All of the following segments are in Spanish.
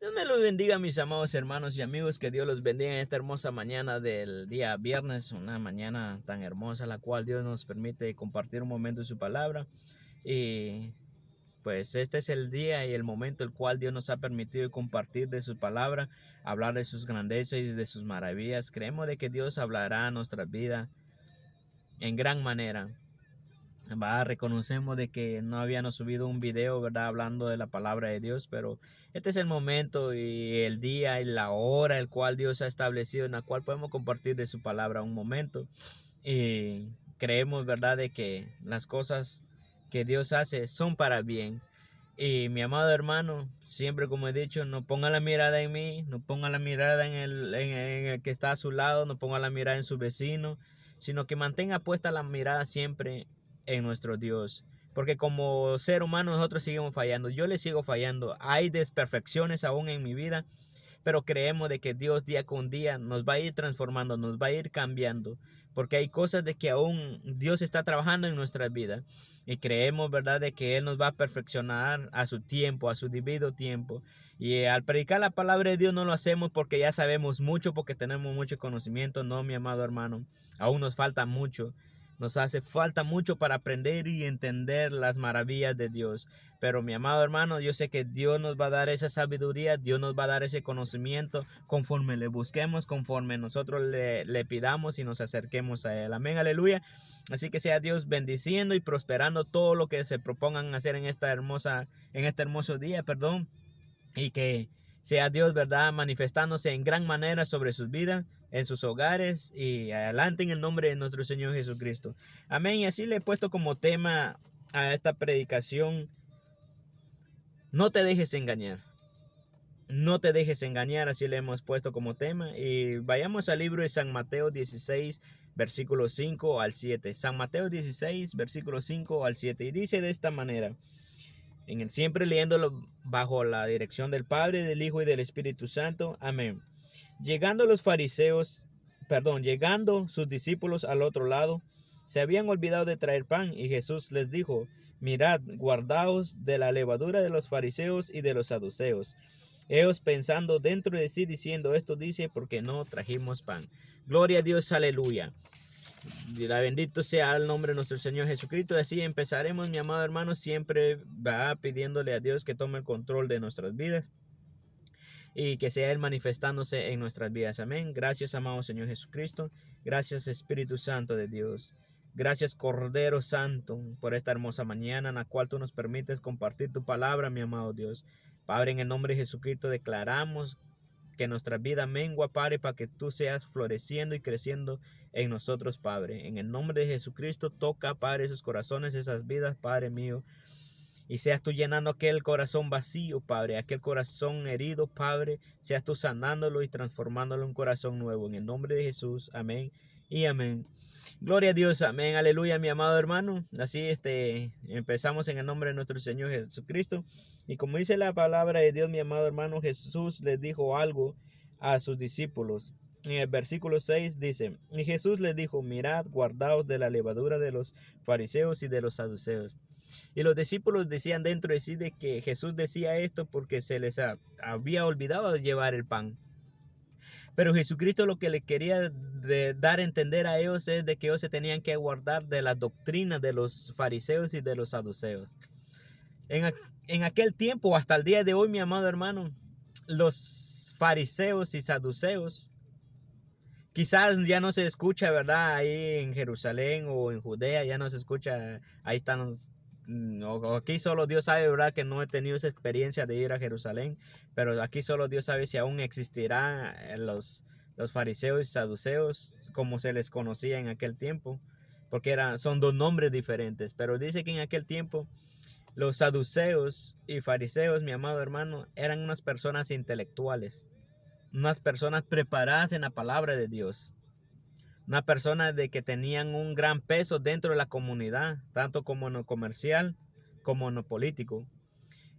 Dios me lo bendiga, mis amados hermanos y amigos, que Dios los bendiga en esta hermosa mañana del día viernes, una mañana tan hermosa, la cual Dios nos permite compartir un momento de su palabra. Y pues este es el día y el momento el cual Dios nos ha permitido compartir de su palabra, hablar de sus grandezas y de sus maravillas. Creemos de que Dios hablará a nuestras vidas en gran manera. Reconocemos de que no habíamos subido un video, ¿verdad? Hablando de la palabra de Dios, pero este es el momento y el día y la hora el cual Dios ha establecido en la cual podemos compartir de su palabra un momento. Y creemos, ¿verdad? De que las cosas que Dios hace son para bien. Y mi amado hermano, siempre como he dicho, no ponga la mirada en mí, no ponga la mirada en el que está a su lado, no ponga la mirada en su vecino, sino que mantenga puesta la mirada siempre en nuestro Dios. Porque como ser humano nosotros seguimos fallando, yo le sigo fallando, hay desperfecciones aún en mi vida, pero creemos de que Dios día con día nos va a ir transformando, nos va a ir cambiando, porque hay cosas de que aún Dios está trabajando en nuestras vidas y creemos, ¿verdad?, de que Él nos va a perfeccionar a su tiempo, a su debido tiempo. Y al predicar la palabra de Dios no lo hacemos porque ya sabemos mucho, porque tenemos mucho conocimiento. No, mi amado hermano, aún nos falta mucho. Nos hace falta mucho para aprender y entender las maravillas de Dios. Pero mi amado hermano, yo sé que Dios nos va a dar esa sabiduría, Dios nos va a dar ese conocimiento conforme le busquemos, conforme nosotros le pidamos y nos acerquemos a Él. Amén, aleluya. Así que sea Dios bendiciendo y prosperando todo lo que se propongan hacer en este hermoso día, y que sea Dios, ¿verdad?, manifestándose en gran manera sobre sus vidas, en sus hogares y adelante en el nombre de nuestro Señor Jesucristo. Amén. Y así le he puesto como tema a esta predicación: no te dejes engañar. No te dejes engañar, así le hemos puesto como tema. Y vayamos al libro de San Mateo 16, versículo 5 al 7. San Mateo 16, versículo 5 al 7. Y dice de esta manera, siempre leyéndolo bajo la dirección del Padre, del Hijo y del Espíritu Santo. Amén. Llegando sus discípulos al otro lado, se habían olvidado de traer pan, y Jesús les dijo: mirad, guardaos de la levadura de los fariseos y de los saduceos. Ellos pensando dentro de sí, diciendo: esto dice porque no trajimos pan. Gloria a Dios, aleluya. Bendito sea el nombre de nuestro Señor Jesucristo. Y así empezaremos, mi amado hermano, siempre va pidiéndole a Dios que tome el control de nuestras vidas y que sea Él manifestándose en nuestras vidas. Amén. Gracias, amado Señor Jesucristo. Gracias, Espíritu Santo de Dios. Gracias, Cordero Santo, por esta hermosa mañana en la cual tú nos permites compartir tu palabra, mi amado Dios. Padre, en el nombre de Jesucristo declaramos que nuestra vida mengua, Padre, para que tú seas floreciendo y creciendo en nosotros, Padre. En el nombre de Jesucristo, toca, Padre, esos corazones, esas vidas, Padre mío. Y seas tú llenando aquel corazón vacío, Padre, aquel corazón herido, Padre. Seas tú sanándolo y transformándolo en un corazón nuevo. En el nombre de Jesús, amén y amén. Gloria a Dios, amén, aleluya, mi amado hermano. Así empezamos en el nombre de nuestro Señor Jesucristo. Y como dice la palabra de Dios, mi amado hermano, Jesús les dijo algo a sus discípulos. En el versículo 6 dice: y Jesús les dijo: mirad, guardaos de la levadura de los fariseos y de los saduceos. Y los discípulos decían dentro de sí de que Jesús decía esto porque se les había olvidado de llevar el pan. Pero Jesucristo lo que le quería dar a entender a ellos es de que ellos se tenían que guardar de la doctrina de los fariseos y de los saduceos. En aquel tiempo, hasta el día de hoy, mi amado hermano, los fariseos y saduceos, quizás ya no se escucha, ¿verdad? Ahí en Jerusalén o en Judea ya no se escucha. Ahí están aquí solo Dios sabe, ¿verdad?, que no he tenido esa experiencia de ir a Jerusalén, pero aquí solo Dios sabe si aún existirán los fariseos y saduceos como se les conocía en aquel tiempo, porque son dos nombres diferentes. Pero dice que en aquel tiempo los saduceos y fariseos, mi amado hermano, eran unas personas intelectuales, unas personas preparadas en la palabra de Dios, una persona de que tenían un gran peso dentro de la comunidad, tanto como en lo comercial como en lo político.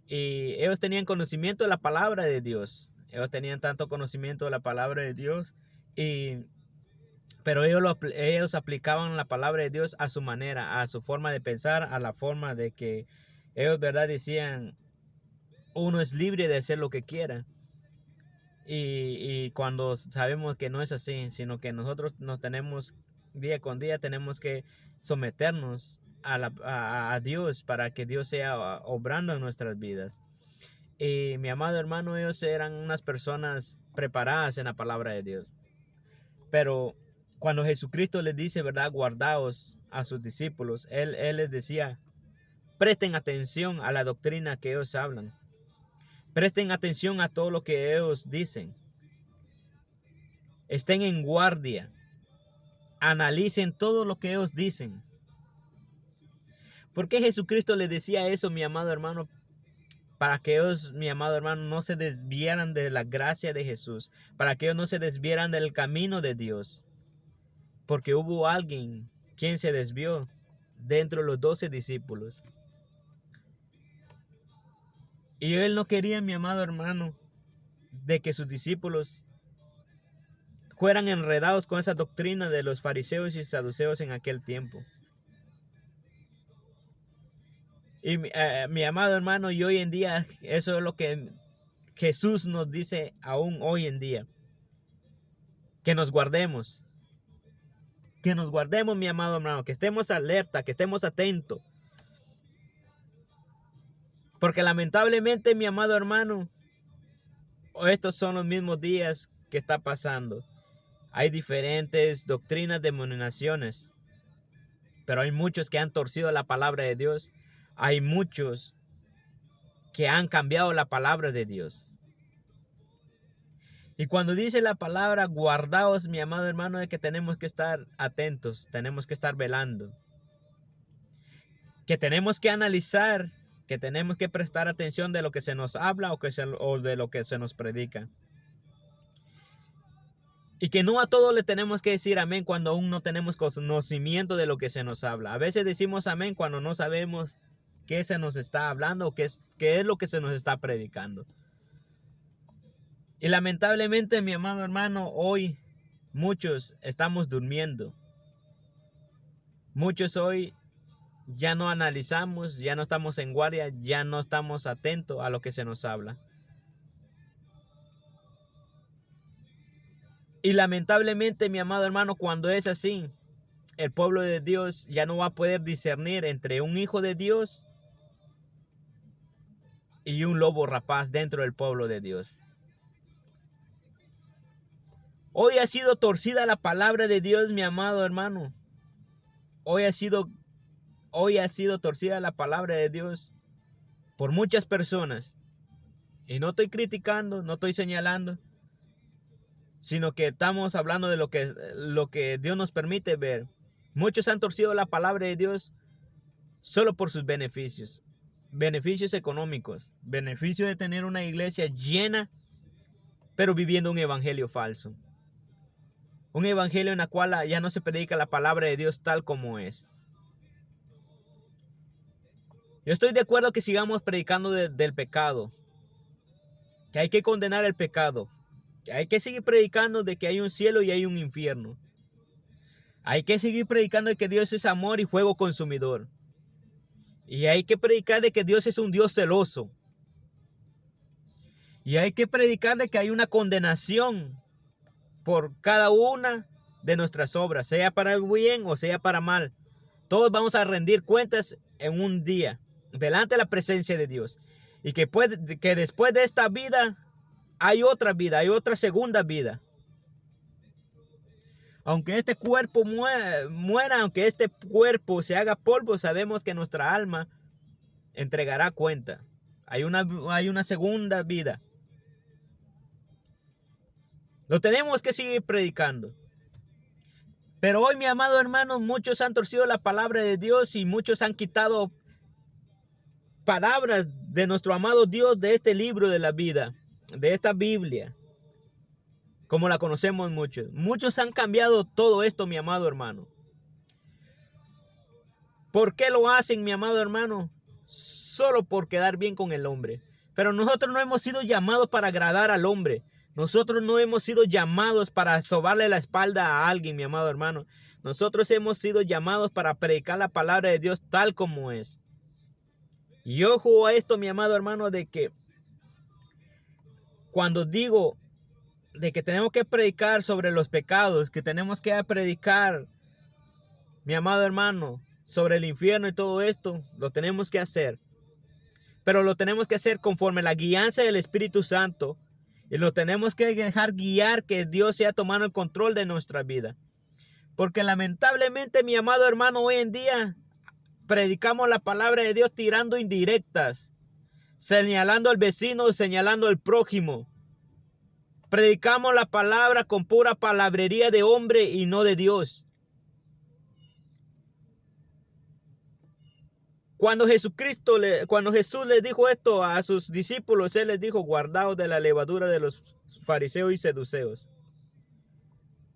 Y ellos tenían conocimiento de la palabra de Dios. Ellos tenían tanto conocimiento de la palabra de Dios, pero ellos aplicaban la palabra de Dios a su manera, a su forma de pensar, a la forma de que ellos, ¿verdad?, decían: uno es libre de hacer lo que quiera. y cuando sabemos que no es así, sino que nosotros nos tenemos día con día, tenemos que someternos a Dios para que Dios sea obrando en nuestras vidas. Y mi amado hermano, ellos eran unas personas preparadas en la palabra de Dios. Pero cuando Jesucristo les dice, ¿verdad?, guardaos a sus discípulos, Él les decía, presten atención a la doctrina que ellos hablan. Presten atención a todo lo que ellos dicen. Estén en guardia. Analicen todo lo que ellos dicen. ¿Por qué Jesucristo les decía eso, mi amado hermano? Para que ellos, mi amado hermano, no se desviaran de la gracia de Jesús. Para que ellos no se desviaran del camino de Dios. Porque hubo alguien quien se desvió dentro de los 12 discípulos. Y él no quería, mi amado hermano, de que sus discípulos fueran enredados con esa doctrina de los fariseos y saduceos en aquel tiempo. Y mi amado hermano, y hoy en día, eso es lo que Jesús nos dice aún hoy en día. Que nos guardemos. Que nos guardemos, mi amado hermano. Que estemos alerta, que estemos atentos. Porque lamentablemente, mi amado hermano, estos son los mismos días que está pasando. Hay diferentes doctrinas, denominaciones. Pero hay muchos que han torcido la palabra de Dios. Hay muchos que han cambiado la palabra de Dios. Y cuando dice la palabra guardaos, mi amado hermano, es que tenemos que estar atentos, tenemos que estar velando. Que tenemos que analizar, que tenemos que prestar atención de lo que se nos habla o de lo que se nos predica. Y que no a todo le tenemos que decir amén cuando aún no tenemos conocimiento de lo que se nos habla. A veces decimos amén cuando no sabemos qué se nos está hablando o qué es lo que se nos está predicando. Y lamentablemente, mi amado hermano, hoy muchos estamos durmiendo. Muchos hoy ya no analizamos, ya no estamos en guardia, ya no estamos atentos a lo que se nos habla. Y lamentablemente, mi amado hermano, cuando es así, el pueblo de Dios ya no va a poder discernir entre un hijo de Dios y un lobo rapaz dentro del pueblo de Dios. Hoy ha sido torcida la palabra de Dios, mi amado hermano. Hoy ha sido torcida la palabra de Dios por muchas personas. Y no estoy criticando, no estoy señalando, sino que estamos hablando de lo que Dios nos permite ver. Muchos han torcido la palabra de Dios solo por sus beneficios. Beneficios económicos, beneficio de tener una iglesia llena, pero viviendo un evangelio falso. Un evangelio en el cual ya no se predica la palabra de Dios tal como es. Yo estoy de acuerdo que sigamos predicando del pecado, que hay que condenar el pecado, que hay que seguir predicando de que hay un cielo y hay un infierno. Hay que seguir predicando de que Dios es amor y fuego consumidor. Y hay que predicar de que Dios es un Dios celoso. Y hay que predicar de que hay una condenación por cada una de nuestras obras, sea para el bien o sea para mal. Todos vamos a rendir cuentas en un día, delante de la presencia de Dios. Y que después de esta vida, hay otra segunda vida. Aunque este cuerpo muera, aunque este cuerpo se haga polvo, sabemos que nuestra alma entregará cuenta. Hay una segunda vida. Lo tenemos que seguir predicando. Pero hoy, mi amado hermano, muchos han torcido la palabra de Dios y muchos han quitado palabras de nuestro amado Dios de este libro de la vida, de esta Biblia, como la conocemos muchos. Muchos han cambiado todo esto, mi amado hermano. ¿Por qué lo hacen, mi amado hermano? Solo por quedar bien con el hombre. Pero nosotros no hemos sido llamados para agradar al hombre. Nosotros no hemos sido llamados para sobarle la espalda a alguien, mi amado hermano. Nosotros hemos sido llamados para predicar la palabra de Dios tal como es. Y ojo a esto, mi amado hermano, de que cuando digo de que tenemos que predicar sobre los pecados, que tenemos que predicar, mi amado hermano, sobre el infierno y todo esto, lo tenemos que hacer. Pero lo tenemos que hacer conforme la guianza del Espíritu Santo. Y lo tenemos que dejar guiar, que Dios sea tomando el control de nuestra vida. Porque lamentablemente, mi amado hermano, hoy en día predicamos la palabra de Dios tirando indirectas, señalando al vecino, señalando al prójimo. Predicamos la palabra con pura palabrería de hombre y no de Dios. Cuando Jesús les dijo esto a sus discípulos, Él les dijo: guardaos de la levadura de los fariseos y saduceos.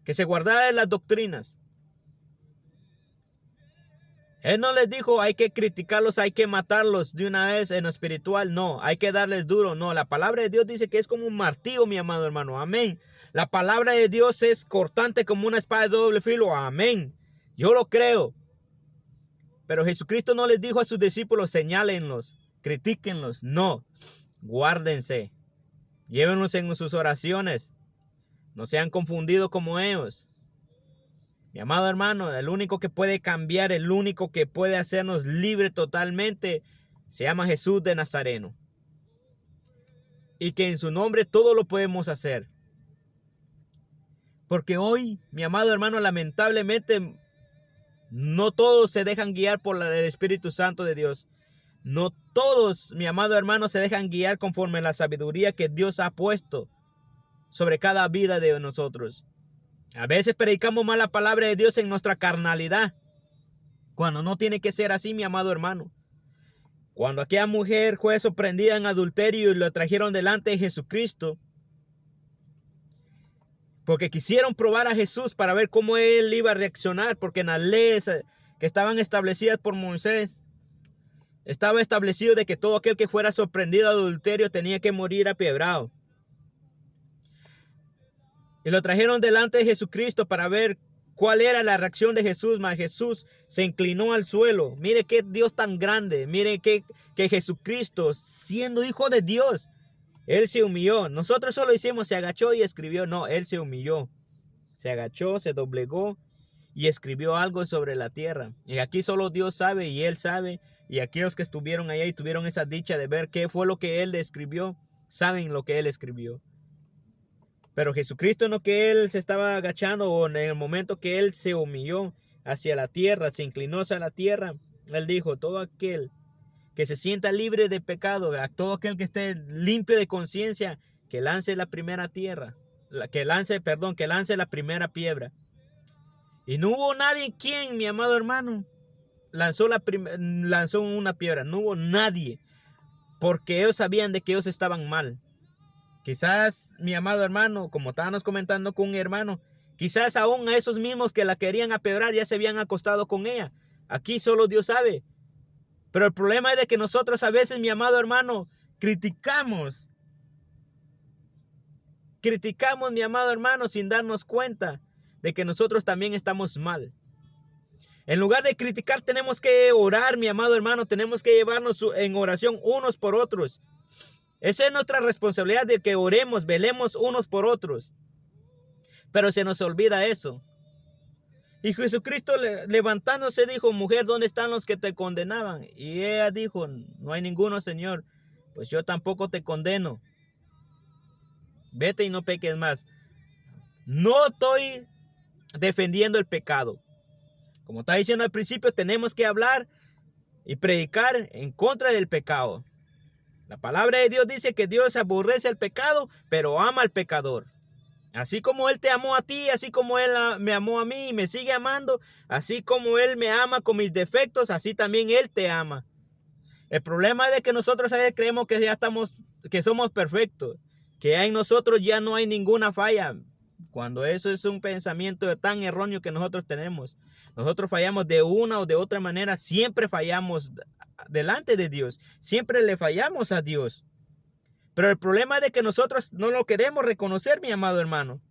Que se guardaran de las doctrinas. Él no les dijo: hay que criticarlos, hay que matarlos de una vez en lo espiritual. No, hay que darles duro. No, la palabra de Dios dice que es como un martillo, mi amado hermano. Amén. La palabra de Dios es cortante como una espada de doble filo. Amén. Yo lo creo. Pero Jesucristo no les dijo a sus discípulos: señálenlos, critíquenlos. No, guárdense. Llévenlos en sus oraciones. No sean confundidos como ellos. Mi amado hermano, el único que puede cambiar, el único que puede hacernos libres totalmente, se llama Jesús de Nazareno. Y que en su nombre todo lo podemos hacer. Porque hoy, mi amado hermano, lamentablemente, no todos se dejan guiar por el Espíritu Santo de Dios. No todos, mi amado hermano, se dejan guiar conforme a la sabiduría que Dios ha puesto sobre cada vida de nosotros. A veces predicamos mal la palabra de Dios en nuestra carnalidad, cuando no tiene que ser así, mi amado hermano. Cuando aquella mujer fue sorprendida en adulterio y lo trajeron delante de Jesucristo, porque quisieron probar a Jesús para ver cómo Él iba a reaccionar, porque en las leyes que estaban establecidas por Moisés, estaba establecido de que todo aquel que fuera sorprendido de adulterio tenía que morir apedreado. Y lo trajeron delante de Jesucristo para ver cuál era la reacción de Jesús. Mas Jesús se inclinó al suelo. Mire qué Dios tan grande. Mire que Jesucristo, siendo hijo de Dios, Él se humilló. Nosotros solo hicimos, se agachó y escribió. No, Él se humilló. Se agachó, se doblegó y escribió algo sobre la tierra. Y aquí solo Dios sabe y Él sabe. Y aquellos que estuvieron allá y tuvieron esa dicha de ver qué fue lo que Él escribió, saben lo que Él escribió. Pero Jesucristo, en lo que Él se estaba agachando, o en el momento que Él se humilló hacia la tierra, se inclinó hacia la tierra, Él dijo: todo aquel que se sienta libre de pecado, a todo aquel que esté limpio de conciencia, que lance la primera que lance la primera piedra. Y no hubo nadie quien, mi amado hermano, lanzó una piedra. No hubo nadie, porque ellos sabían de que ellos estaban mal. Quizás, mi amado hermano, como estábamos comentando con un hermano, quizás aún a esos mismos que la querían apedrear ya se habían acostado con ella. Aquí solo Dios sabe. Pero el problema es de que nosotros a veces, mi amado hermano, criticamos, mi amado hermano, sin darnos cuenta de que nosotros también estamos mal. En lugar de criticar, tenemos que orar, mi amado hermano, tenemos que llevarnos en oración unos por otros. Esa es nuestra responsabilidad, de que oremos, velemos unos por otros. Pero se nos olvida eso. Y Jesucristo, levantándose, dijo: mujer, ¿dónde están los que te condenaban? Y ella dijo: no hay ninguno, Señor. Pues yo tampoco te condeno. Vete y no peques más. No estoy defendiendo el pecado. Como estaba diciendo al principio, tenemos que hablar y predicar en contra del pecado. La palabra de Dios dice que Dios aborrece el pecado, pero ama al pecador. Así como Él te amó a ti, así como Él me amó a mí y me sigue amando, así como Él me ama con mis defectos, así también Él te ama. El problema es de que nosotros a veces creemos que que somos perfectos, que en nosotros ya no hay ninguna falla, cuando eso es un pensamiento tan erróneo que nosotros tenemos. Nosotros fallamos de una o de otra manera, siempre fallamos delante de Dios, siempre le fallamos a Dios. Pero el problema es de que nosotros no lo queremos reconocer, mi amado hermano.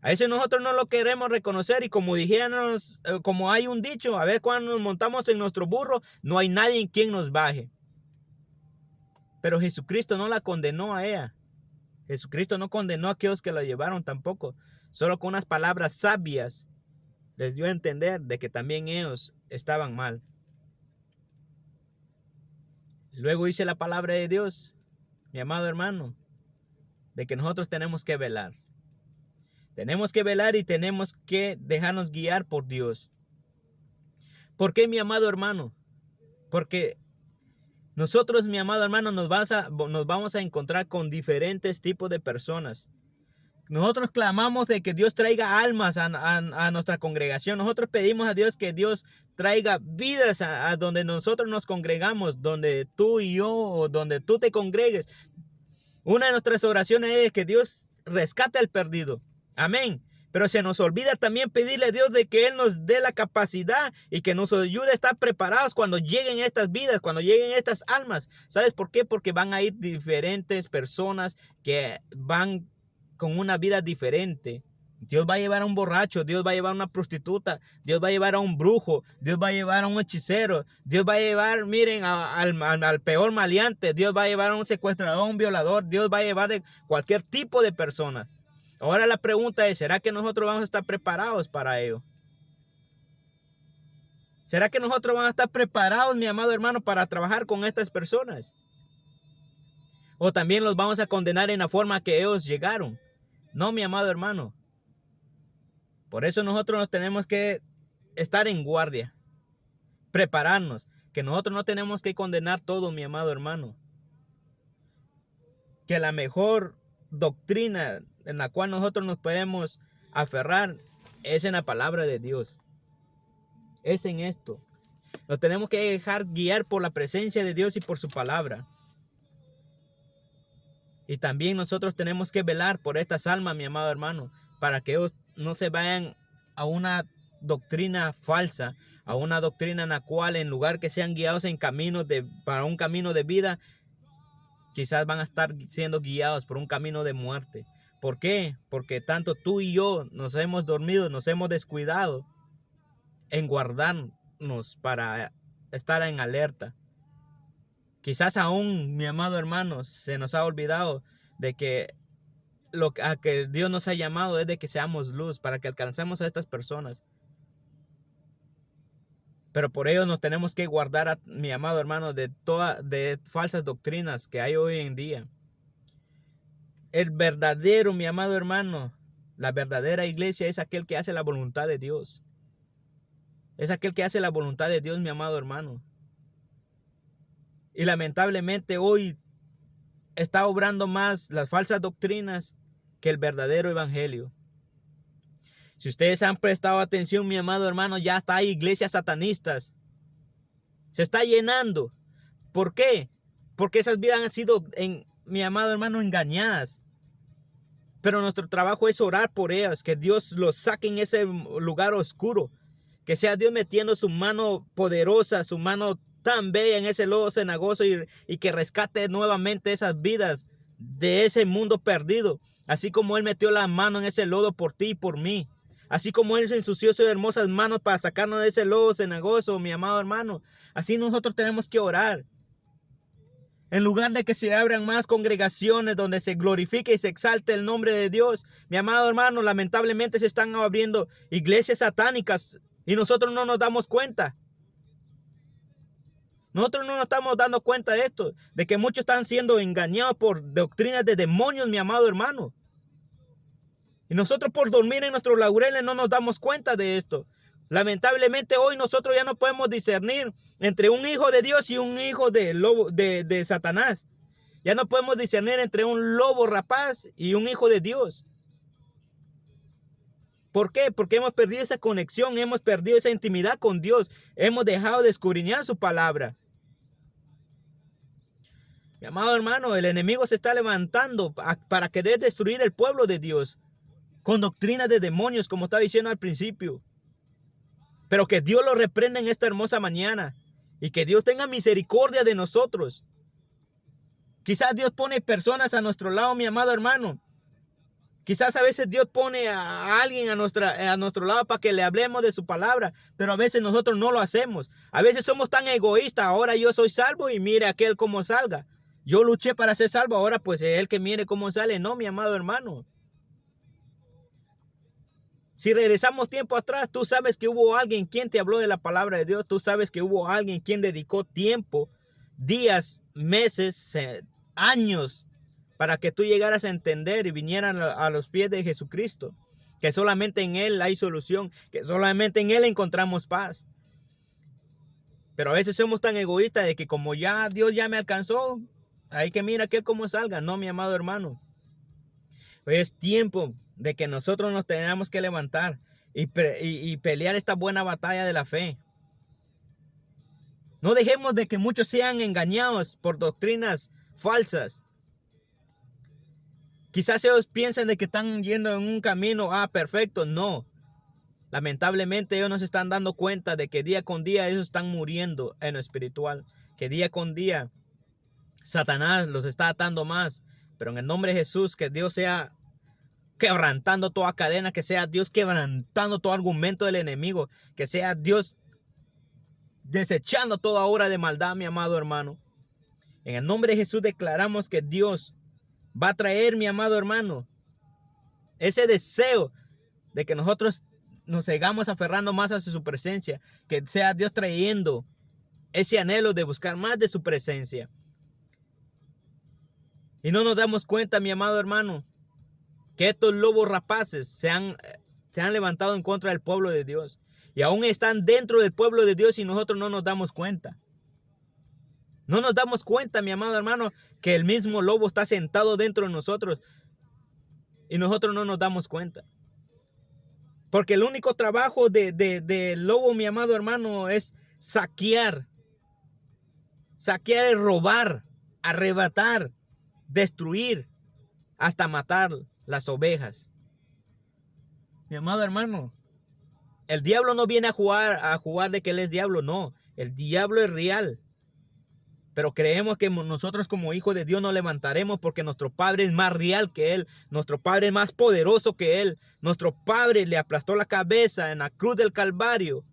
A veces nosotros no lo queremos reconocer, y como dijéramos, como hay un dicho, a veces cuando nos montamos en nuestro burro, no hay nadie en quien nos baje. Pero Jesucristo no la condenó a ella. Jesucristo no condenó a aquellos que lo llevaron tampoco. Solo con unas palabras sabias les dio a entender de que también ellos estaban mal. Luego dice la palabra de Dios, mi amado hermano, de que nosotros tenemos que velar. Tenemos que velar y tenemos que dejarnos guiar por Dios. ¿Por qué, mi amado hermano? Porque nosotros, mi amado hermano, nos vamos a encontrar con diferentes tipos de personas. Nosotros clamamos de que Dios traiga almas a nuestra congregación. Nosotros pedimos a Dios que Dios traiga vidas a donde nosotros nos congregamos, donde tú y yo, o donde tú te congregues. Una de nuestras oraciones es que Dios rescate al perdido. Amén. Pero se nos olvida también pedirle a Dios de que Él nos dé la capacidad y que nos ayude a estar preparados cuando lleguen estas vidas, cuando lleguen estas almas. ¿Sabes por qué? Porque van a ir diferentes personas que van con una vida diferente. Dios va a llevar a un borracho, Dios va a llevar a una prostituta, Dios va a llevar a un brujo, Dios va a llevar a un hechicero, Dios va a llevar, miren, al peor maleante, Dios va a llevar a un secuestrador, a un violador, Dios va a llevar a cualquier tipo de persona. Ahora la pregunta es, ¿será que nosotros vamos a estar preparados para ello? ¿Será que nosotros vamos a estar preparados, mi amado hermano, para trabajar con estas personas? ¿O también los vamos a condenar en la forma que ellos llegaron? No, mi amado hermano. Por eso nosotros nos tenemos que estar en guardia, prepararnos, que nosotros no tenemos que condenar todo, mi amado hermano. Que la mejor doctrina en la cual nosotros nos podemos aferrar es en la palabra de Dios. Es en esto. Nos tenemos que dejar guiar por la presencia de Dios y por su palabra. Y también nosotros tenemos que velar por estas almas, mi amado hermano, para que ellos no se vayan a una doctrina falsa, a una doctrina en la cual, en lugar que sean guiados en para un camino de vida, quizás van a estar siendo guiados por un camino de muerte. ¿Por qué? Porque tanto tú y yo nos hemos dormido, nos hemos descuidado en guardarnos para estar en alerta. Quizás aún, mi amado hermano, se nos ha olvidado de que a que Dios nos ha llamado es de que seamos luz para que alcancemos a estas personas. Pero por ello nos tenemos que guardar, mi amado hermano, de falsas doctrinas que hay hoy en día. El verdadero, mi amado hermano, la verdadera iglesia es aquel que hace la voluntad de Dios. Es aquel que hace la voluntad de Dios, mi amado hermano. Y lamentablemente hoy está obrando más las falsas doctrinas que el verdadero evangelio. Si ustedes han prestado atención, mi amado hermano, ya está hay iglesias satanistas. Se está llenando. ¿Por qué? Porque esas vidas han sido, mi amado hermano, engañadas. Pero nuestro trabajo es orar por ellas, que Dios los saque en ese lugar oscuro. Que sea Dios metiendo su mano poderosa, su mano tan bella en ese lodo cenagoso y que rescate nuevamente esas vidas de ese mundo perdido. Así como Él metió la mano en ese lodo por ti y por mí. Así como Él se ensució sus hermosas manos para sacarnos de ese lodo cenagoso, mi amado hermano. Así nosotros tenemos que orar. En lugar de que se abran más congregaciones donde se glorifique y se exalte el nombre de Dios, mi amado hermano, lamentablemente se están abriendo iglesias satánicas y nosotros no nos damos cuenta. Nosotros no nos estamos dando cuenta de esto, de que muchos están siendo engañados por doctrinas de demonios, mi amado hermano. Y nosotros por dormir en nuestros laureles no nos damos cuenta de esto. Lamentablemente hoy nosotros ya no podemos discernir entre un hijo de Dios y un hijo de Satanás. Ya no podemos discernir entre un lobo rapaz y un hijo de Dios. ¿Por qué? Porque hemos perdido esa conexión, hemos perdido esa intimidad con Dios. Hemos dejado de escudriñar su palabra. Mi amado hermano, el enemigo se está levantando para querer destruir el pueblo de Dios con doctrinas de demonios, como estaba diciendo al principio. Pero que Dios lo reprenda en esta hermosa mañana y que Dios tenga misericordia de nosotros. Quizás Dios pone personas a nuestro lado, mi amado hermano. Quizás a veces Dios pone a alguien a nuestro lado para que le hablemos de su palabra, pero a veces nosotros no lo hacemos. A veces somos tan egoístas, ahora yo soy salvo y mire aquel como salga. Yo luché para ser salvo, ahora pues es el que mire cómo sale. No, mi amado hermano. Si regresamos tiempo atrás, tú sabes que hubo alguien quien te habló de la palabra de Dios. Tú sabes que hubo alguien quien dedicó tiempo, días, meses, años, para que tú llegaras a entender y vinieran a los pies de Jesucristo. Que solamente en Él hay solución, que solamente en Él encontramos paz. Pero a veces somos tan egoístas de que como ya Dios ya me alcanzó, hay que mirar que cómo salga. No, mi amado hermano. Hoy es tiempo de que nosotros nos tengamos que levantar y pelear esta buena batalla de la fe. No dejemos de que muchos sean engañados por doctrinas falsas. Quizás ellos piensen de que están yendo en un camino perfecto. No. Lamentablemente ellos no se están dando cuenta de que día con día ellos están muriendo en lo espiritual. Que día con día Satanás los está atando más. Pero en el nombre de Jesús, que Dios sea quebrantando toda cadena, que sea Dios quebrantando todo argumento del enemigo, que sea Dios desechando toda obra de maldad, mi amado hermano. En el nombre de Jesús declaramos que Dios va a traer, mi amado hermano, ese deseo de que nosotros nos sigamos aferrando más hacia su presencia, que sea Dios trayendo ese anhelo de buscar más de su presencia. Y no nos damos cuenta, mi amado hermano, que estos lobos rapaces se han levantado en contra del pueblo de Dios. Y aún están dentro del pueblo de Dios y nosotros no nos damos cuenta. No nos damos cuenta, mi amado hermano, que el mismo lobo está sentado dentro de nosotros. Y nosotros no nos damos cuenta. Porque el único trabajo del lobo, mi amado hermano, es saquear. Saquear es robar, arrebatar, destruir, hasta matar las ovejas. Mi amado hermano, el diablo no viene a jugar de que él es diablo, no. El diablo es real. Pero creemos que nosotros como hijos de Dios nos levantaremos porque nuestro Padre es más real que Él. Nuestro Padre es más poderoso que Él. Nuestro Padre le aplastó la cabeza en la cruz del Calvario.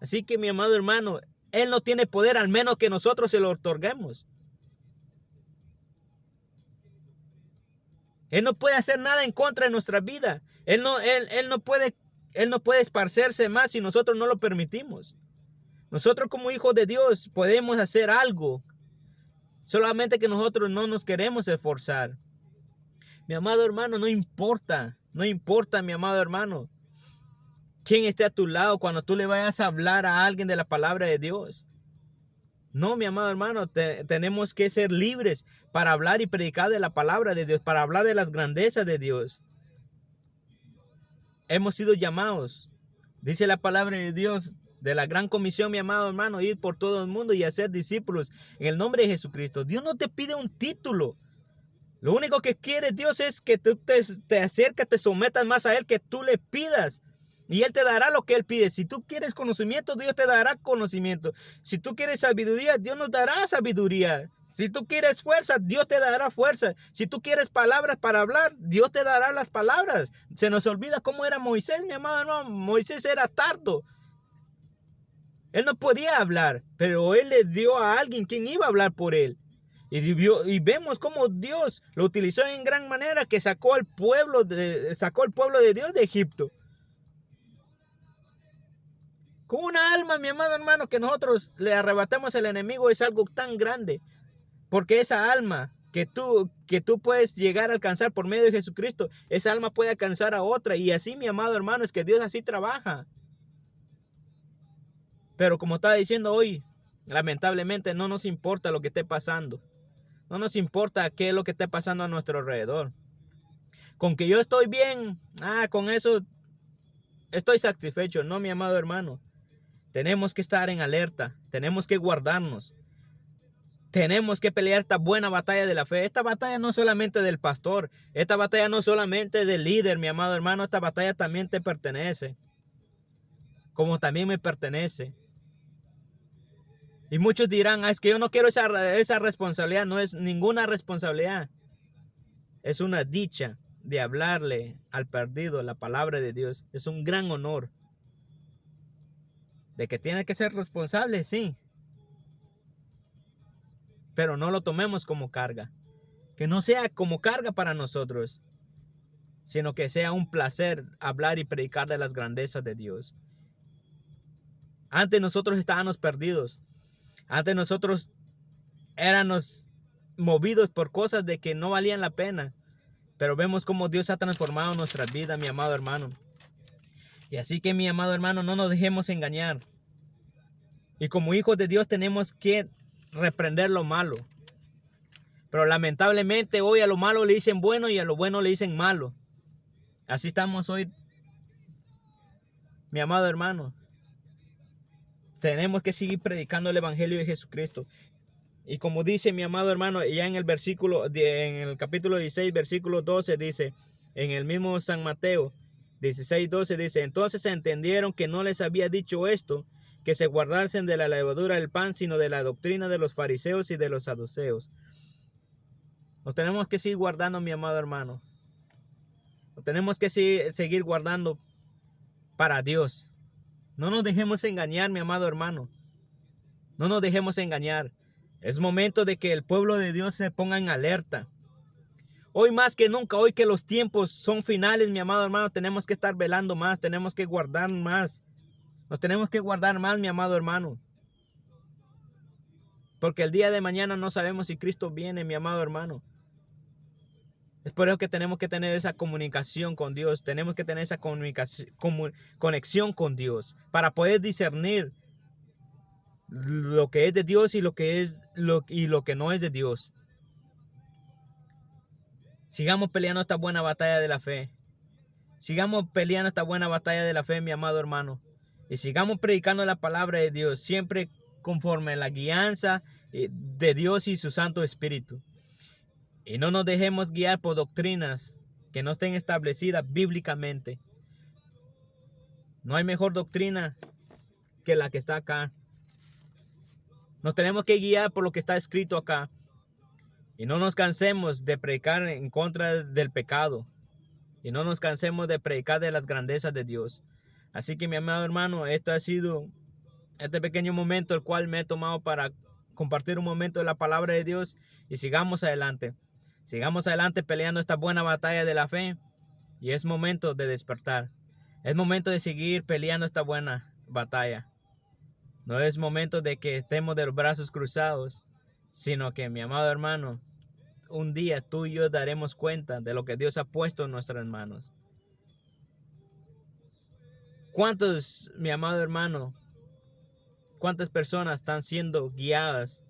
Así que mi amado hermano, Él no tiene poder al menos que nosotros se lo otorguemos. Él no puede hacer nada en contra de nuestra vida. Él no puede esparcerse más si nosotros no lo permitimos. Nosotros como hijos de Dios podemos hacer algo. Solamente que nosotros no nos queremos esforzar. Mi amado hermano, no importa, mi amado hermano, quién esté a tu lado cuando tú le vayas a hablar a alguien de la palabra de Dios. No, mi amado hermano, tenemos que ser libres para hablar y predicar de la palabra de Dios, para hablar de las grandezas de Dios. Hemos sido llamados, dice la palabra de Dios, de la gran comisión, mi amado hermano, ir por todo el mundo y hacer discípulos en el nombre de Jesucristo. Dios no te pide un título. Lo único que quiere Dios es que tú te acerques, te sometas más a Él, que tú le pidas. Y Él te dará lo que Él pide. Si tú quieres conocimiento, Dios te dará conocimiento. Si tú quieres sabiduría, Dios nos dará sabiduría. Si tú quieres fuerza, Dios te dará fuerza. Si tú quieres palabras para hablar, Dios te dará las palabras. Se nos olvida cómo era Moisés, mi amado hermano. Moisés era tardo. Él no podía hablar, pero Él le dio a alguien quien iba a hablar por Él. Y vemos cómo Dios lo utilizó en gran manera, que sacó el pueblo de Dios de Egipto. Con una alma, mi amado hermano, que nosotros le arrebatamos al enemigo es algo tan grande. Porque esa alma que tú puedes llegar a alcanzar por medio de Jesucristo, esa alma puede alcanzar a otra. Y así, mi amado hermano, es que Dios así trabaja. Pero como estaba diciendo hoy, lamentablemente no nos importa lo que esté pasando. No nos importa qué es lo que esté pasando a nuestro alrededor. Con que yo estoy bien, con eso estoy satisfecho. No, mi amado hermano. Tenemos que estar en alerta. Tenemos que guardarnos. Tenemos que pelear esta buena batalla de la fe. Esta batalla no solamente del pastor. Esta batalla no solamente del líder, mi amado hermano. Esta batalla también te pertenece. Como también me pertenece. Y muchos dirán, es que yo no quiero esa responsabilidad. No es ninguna responsabilidad. Es una dicha de hablarle al perdido la palabra de Dios. Es un gran honor. De que tiene que ser responsable, sí. pero no lo tomemos como carga. Que no sea como carga para nosotros, sino que sea un placer hablar y predicar de las grandezas de Dios. Antes nosotros estábamos perdidos. Antes nosotros éramos movidos por cosas de que no valían la pena. Pero vemos cómo Dios ha transformado nuestras vidas, mi amado hermano. Y así que, mi amado hermano, no nos dejemos engañar. Y como hijos de Dios tenemos que reprender lo malo. Pero lamentablemente hoy a lo malo le dicen bueno y a lo bueno le dicen malo. Así estamos hoy, mi amado hermano. Tenemos que seguir predicando el evangelio de Jesucristo. Y como dice mi amado hermano, ya en el capítulo 16, versículo 12 dice, en el mismo San Mateo 16, 12 dice, entonces entendieron que no les había dicho esto, que se guardasen de la levadura del pan, sino de la doctrina de los fariseos y de los saduceos. Nos tenemos que seguir guardando, mi amado hermano. Nos tenemos que seguir guardando para Dios. No nos dejemos engañar, mi amado hermano. No nos dejemos engañar. Es momento de que el pueblo de Dios se ponga en alerta. Hoy más que nunca, hoy que los tiempos son finales, mi amado hermano, tenemos que estar velando más, tenemos que guardar más. Nos tenemos que guardar más, mi amado hermano. Porque el día de mañana no sabemos si Cristo viene, mi amado hermano. Es por eso que tenemos que tener esa comunicación con Dios. Tenemos que tener esa conexión con Dios para poder discernir lo que es de Dios y lo que no es de Dios. Sigamos peleando esta buena batalla de la fe. Sigamos peleando esta buena batalla de la fe, mi amado hermano. Y sigamos predicando la palabra de Dios, siempre conforme a la guianza de Dios y su Santo Espíritu. Y no nos dejemos guiar por doctrinas que no estén establecidas bíblicamente. No hay mejor doctrina que la que está acá. Nos tenemos que guiar por lo que está escrito acá. Y no nos cansemos de predicar en contra del pecado. Y no nos cansemos de predicar de las grandezas de Dios. Así que, mi amado hermano, esto ha sido este pequeño momento el cual me he tomado para compartir un momento de la palabra de Dios. Y sigamos adelante. Sigamos adelante peleando esta buena batalla de la fe. Y es momento de despertar. Es momento de seguir peleando esta buena batalla. No es momento de que estemos de los brazos cruzados, sino que, mi amado hermano, un día tú y yo daremos cuenta de lo que Dios ha puesto en nuestras manos. ¿Cuántos, mi amado hermano, cuántas personas están siendo guiadas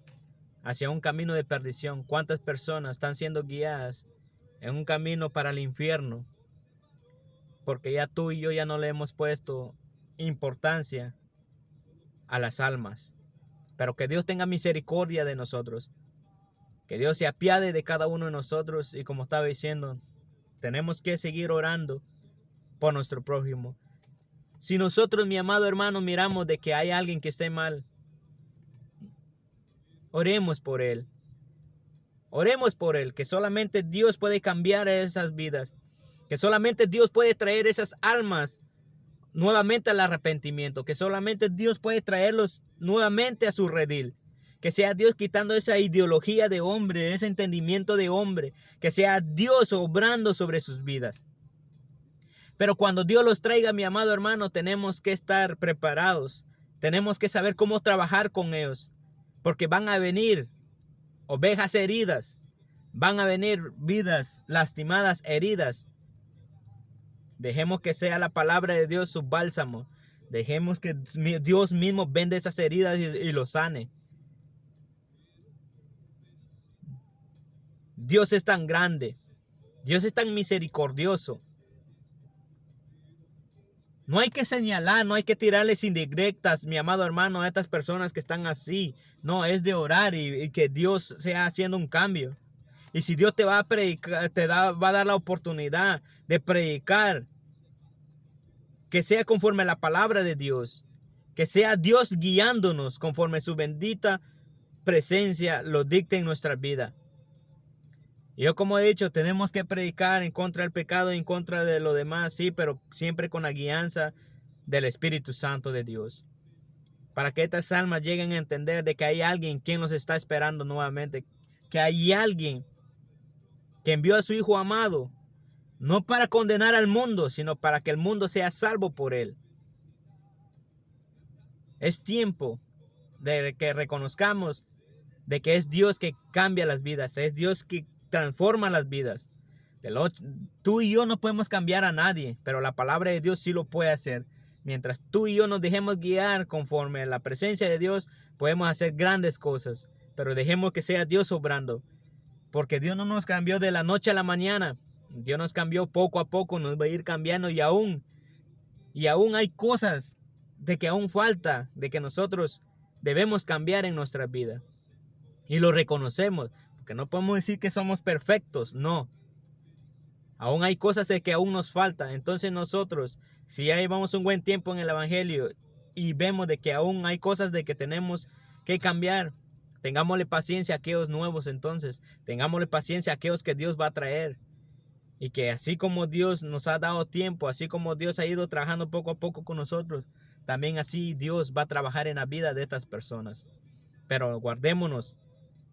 hacia un camino de perdición? ¿Cuántas personas están siendo guiadas en un camino para el infierno? Porque ya tú y yo ya no le hemos puesto importancia a las almas. Pero que Dios tenga misericordia de nosotros. Que Dios se apiade de cada uno de nosotros. Y como estaba diciendo, tenemos que seguir orando por nuestro prójimo. Si nosotros, mi amado hermano, miramos de que hay alguien que esté mal, oremos por él. Oremos por él, que solamente Dios puede cambiar esas vidas. Que solamente Dios puede traer esas almas nuevamente al arrepentimiento. Que solamente Dios puede traerlos nuevamente a su redil. Que sea Dios quitando esa ideología de hombre, ese entendimiento de hombre. Que sea Dios obrando sobre sus vidas. Pero cuando Dios los traiga, mi amado hermano, tenemos que estar preparados. Tenemos que saber cómo trabajar con ellos. Porque van a venir ovejas heridas. Van a venir vidas lastimadas, heridas. Dejemos que sea la palabra de Dios su bálsamo. Dejemos que Dios mismo venda esas heridas y los sane. Dios es tan grande. Dios es tan misericordioso. No hay que señalar, no hay que tirarles indirectas, mi amado hermano, a estas personas que están así. No, es de orar y que Dios sea haciendo un cambio. Y si Dios te va a predicar, va a dar la oportunidad de predicar, que sea conforme a la palabra de Dios. Que sea Dios guiándonos conforme su bendita presencia lo dicte en nuestra vida. Y yo, como he dicho, tenemos que predicar en contra del pecado y en contra de lo demás, sí, pero siempre con la guianza del Espíritu Santo de Dios. para que estas almas lleguen a entender de que hay alguien quien los está esperando nuevamente, que hay alguien que envió a su Hijo amado, no para condenar al mundo, sino para que el mundo sea salvo por él. Es tiempo de que reconozcamos de que es Dios que cambia las vidas, es Dios que transforma las vidas. Tú y yo no podemos cambiar a nadie, pero la palabra de Dios sí lo puede hacer. Mientras tú y yo nos dejemos guiar conforme a la presencia de Dios, podemos hacer grandes cosas, pero dejemos que sea Dios obrando, porque Dios no nos cambió de la noche a la mañana. Dios nos cambió poco a poco, nos va a ir cambiando y aún hay cosas de que aún falta, de que nosotros debemos cambiar en nuestra vida. Y lo reconocemos, porque no podemos decir que somos perfectos, no. Aún hay cosas de que aún nos falta. Entonces nosotros, si ya llevamos un buen tiempo en el Evangelio y vemos de que aún hay cosas de que tenemos que cambiar, tengámosle paciencia a aquellos nuevos entonces. Tengámosle paciencia a aquellos que Dios va a traer. Y que así como Dios nos ha dado tiempo, así como Dios ha ido trabajando poco a poco con nosotros, también así Dios va a trabajar en la vida de estas personas. Pero guardémonos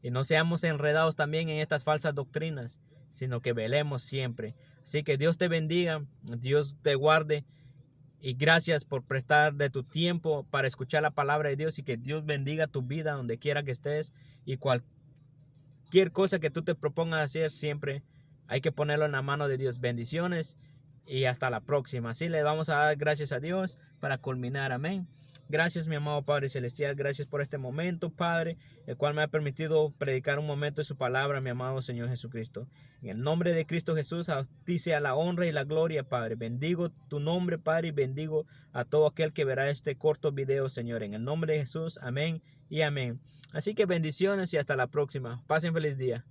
y no seamos enredados también en estas falsas doctrinas, sino que velemos siempre. Así que Dios te bendiga, Dios te guarde y gracias por prestar de tu tiempo para escuchar la palabra de Dios y que Dios bendiga tu vida donde quiera que estés y cualquier cosa que tú te propongas hacer siempre hay que ponerlo en la mano de Dios. Bendiciones y hasta la próxima. Así le vamos a dar gracias a Dios para culminar. Amén. Gracias, mi amado Padre Celestial. Gracias por este momento, Padre, el cual me ha permitido predicar un momento de su palabra, mi amado Señor Jesucristo. En el nombre de Cristo Jesús, a ti sea la honra y la gloria, Padre. Bendigo tu nombre, Padre, y bendigo a todo aquel que verá este corto video, Señor. En el nombre de Jesús, amén y amén. Así que bendiciones y hasta la próxima. Pasen feliz día.